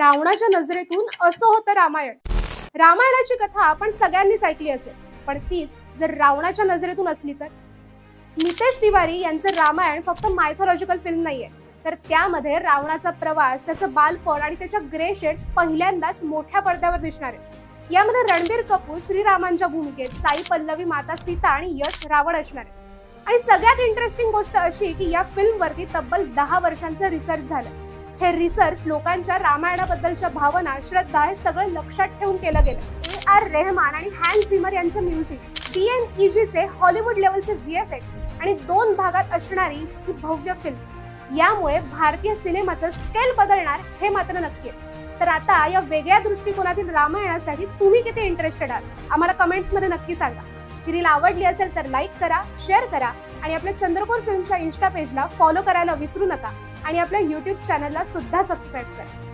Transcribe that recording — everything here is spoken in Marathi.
रावणाच्या नजरेतून असं होतं रामायण। रामायणाची कथा आपण सगळ्यांनीच ऐकली असेल, पण तीच जर रावणाच्या नजरेतून असली तर। नितेश तिवारी यांचं रामायण फक्त मायथॉलॉजिकल फिल्म नाहीये, तर त्यामध्ये रावणाचा प्रवास, त्याचं बालपण आणि त्याच्या ग्रे शेड्स पहिल्यांदाच मोठ्या पडद्यावर दिसणार आहे। यामध्ये रणबीर कपूर श्रीरामांच्या भूमिकेत, साई पल्लवी माता सीता आणि यश रावण असणार आहे। आणि सगळ्यात इंटरेस्टिंग गोष्ट अशी की या फिल्मवरती तब्बल 10 वर्षांचं रिसर्च झालं। हे रिसर्च लोकांच्या रामायणाबद्दलच्या भावना, श्रद्धा हे सगळं लक्षात ठेवून केलं गेलं। AR रहमान आणि हॅन्स झिमर यांचं म्युझिक, DNEG चे हॉलिवूड लेवलचे VFX आणि 2 भागात असणारी ही भव्य फिल्म, यामुळे भारतीय सिनेमाचं स्केल बदलणार हे मात्र नक्की आहे। तर आता या वेगळ्या दृष्टिकोनातील रामायणासाठी तुम्ही किती इंटरेस्टेड आहात आम्हाला कमेंट्समध्ये नक्की सांगा। ही रील आवडली असेल तर लाईक करा, शेअर करा आणि आपल्या चंद्रकोर फिल्मच्या इन्स्टा पेजला फॉलो करायला विसरू नका आणि आपल्या YouTube चॅनलला सुद्धा सबस्क्राईब करा।